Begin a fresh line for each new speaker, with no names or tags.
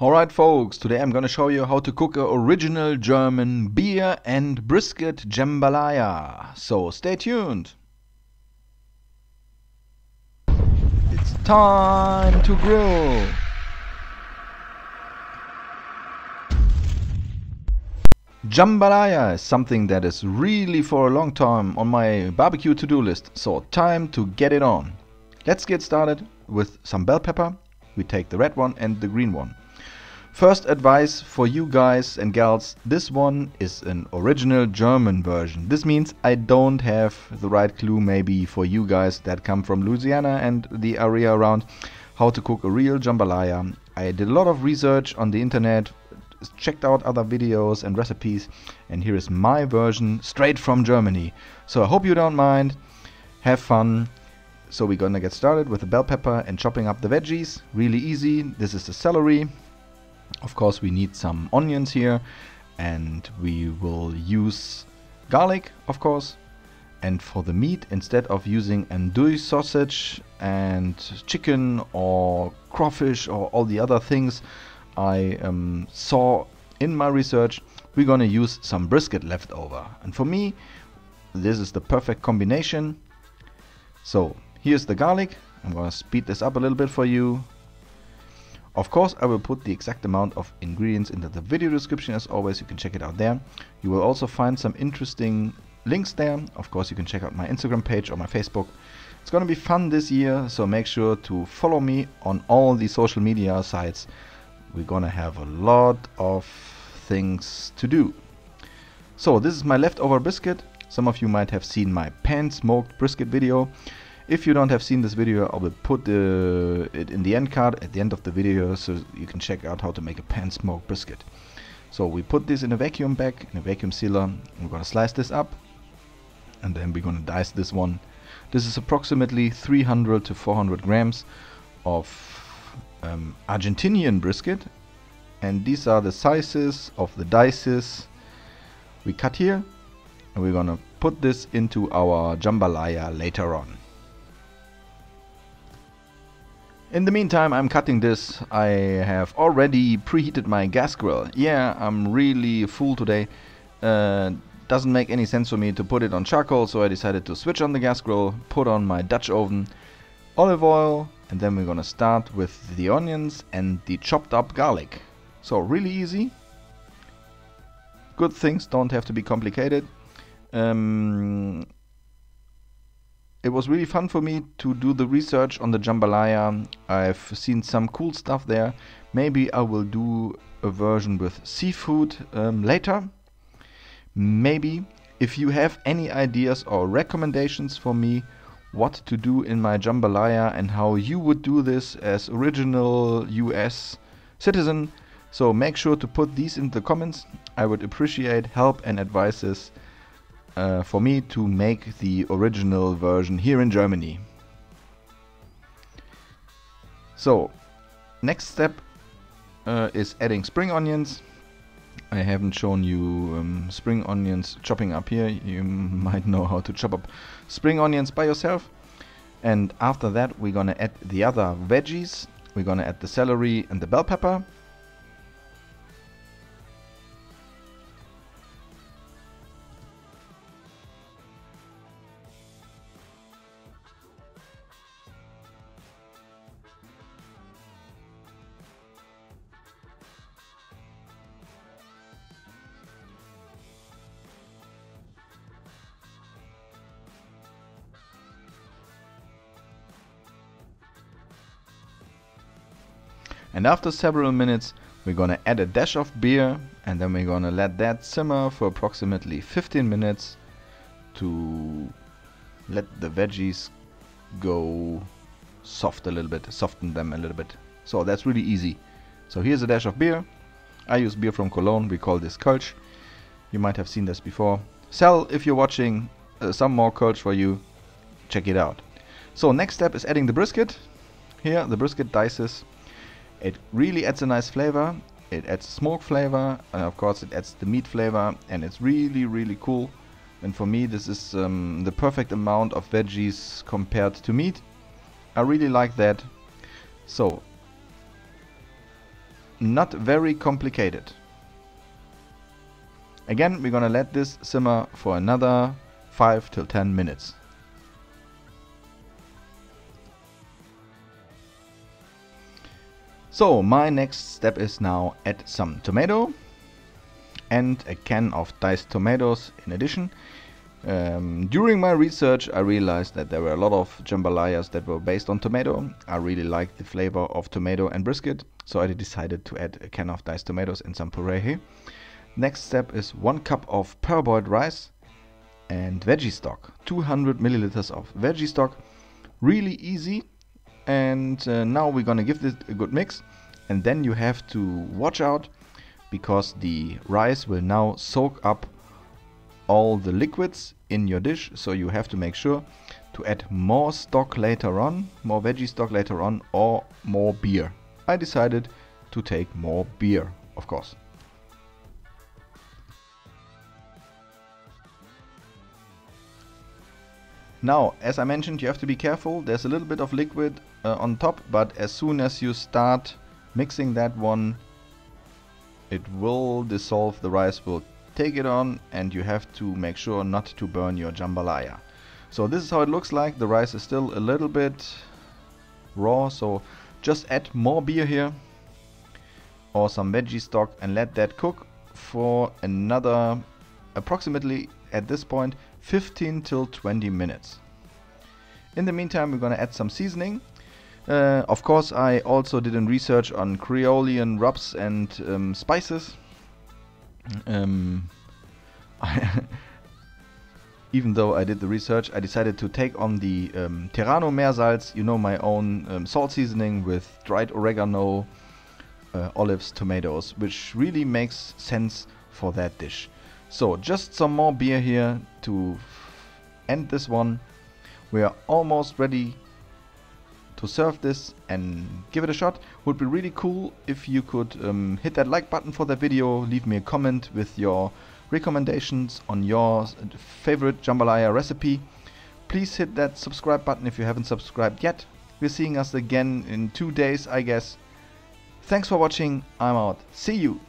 Alright folks, today I'm gonna show you how to cook a original German beer and brisket jambalaya. So stay tuned. It's time to grill. Jambalaya is something that is really for a long time on my barbecue to-do list, so time to get it on. Let's get started with some bell pepper. We take the red one and the green one. First advice for you guys and gals, this one is an original German version. This means I don't have the right clue maybe for you guys that come from Louisiana and the area around how to cook a real jambalaya. I did a lot of research on the internet, checked out other videos and recipes, and here is my version straight from Germany. So I hope you don't mind, have fun. So we're gonna get started with the bell pepper and chopping up the veggies, really easy. This is the celery. Of course we need some onions here, and we will use garlic, of course. And for the meat, instead of using andouille sausage and chicken or crawfish or all the other things I saw in my research, we're gonna use some brisket leftover. And for me, this is the perfect combination. So here's the garlic. I'm gonna speed this up a little bit for you. Of course, I will put the exact amount of ingredients into the video description as always. You can check it out there. You will also find some interesting links there. Of course, you can check out my Instagram page or my Facebook. It's gonna be fun this year, so make sure to follow me on all the social media sites. We're gonna have a lot of things to do. So this is my leftover brisket. Some of you might have seen my pan-smoked brisket video. If you don't have seen this video, I will put it in the end card at the end of the video, so you can check out how to make a pan-smoked brisket. So we put this in a vacuum bag, in a vacuum sealer. We're gonna slice this up, and then we're gonna dice this one. This is approximately 300 to 400 grams of Argentinian brisket, and these are the sizes of the dices we cut here, and we're gonna put this into our jambalaya later on. In the meantime, I'm cutting this. I have already preheated my gas grill. Yeah, I'm really full today. Doesn't make any sense for me to put it on charcoal, so I decided to switch on the gas grill, put on my Dutch oven, olive oil, and then we're gonna start with the onions and the chopped up garlic. So really easy. Good things don't have to be complicated. It was really fun for me to do the research on the jambalaya. I've seen some cool stuff there. Maybe I will do a version with seafood later. Maybe. If you have any ideas or recommendations for me what to do in my jambalaya and how you would do this as original US citizen, so make sure to put these in the comments. I would appreciate help and advices for me to make the original version here in Germany. So next step is adding spring onions. I haven't shown you spring onions chopping up here. You might know how to chop up spring onions by yourself. And after that we're gonna add the other veggies. We're gonna add the celery and the bell pepper. And after several minutes we're gonna add a dash of beer, and then we're gonna let that simmer for approximately 15 minutes to let the veggies go soft a little bit, soften them a little bit. So that's really easy. So here's a dash of beer. I use beer from Cologne. We call this Kölsch. You might have seen this before. Sal, if you're watching, some more Kölsch for you. Check it out. So next step is adding the brisket. Here the brisket dices. It really adds a nice flavor. It adds smoke flavor, and of course it adds the meat flavor, and it's really cool. And for me this is the perfect amount of veggies compared to meat. I really like that. So not very complicated. Again, we're gonna let this simmer for another 5 till 10 minutes. So my next step is now add some tomato and a can of diced tomatoes in addition. During my research I realized that there were a lot of jambalayas that were based on tomato. I really liked the flavor of tomato and brisket, so I decided to add a can of diced tomatoes and some puree here. Next step is 1 cup of parboiled rice and veggie stock, 200 milliliters of veggie stock. Really easy. And now we're gonna give this a good mix, and then you have to watch out because the rice will now soak up all the liquids in your dish, so you have to make sure to add more stock later on, more veggie stock later on, or more beer. I decided to take more beer, of course. Now, as I mentioned, you have to be careful. There's a little bit of liquid on top, but as soon as you start mixing that one, it will dissolve. The rice will take it on, and you have to make sure not to burn your jambalaya. So this is how it looks like. The rice is still a little bit raw, so just add more beer here or some veggie stock and let that cook for another approximately, at this point, 15 till 20 minutes. In the meantime, we're gonna add some seasoning. Of course, I also did a research on Creolean rubs and spices. Even though I did the research, I decided to take on the Terrano Meersalz, you know, my own salt seasoning with dried oregano, olives, tomatoes, which really makes sense for that dish. So just some more beer here to end this one. We are almost ready to serve this and give it a shot. Would be really cool if you could hit that like button for the video, leave me a comment with your recommendations on your favorite jambalaya recipe. Please hit that subscribe button if you haven't subscribed yet. We're seeing us again in 2 days, I guess. Thanks for watching. I'm out. See you.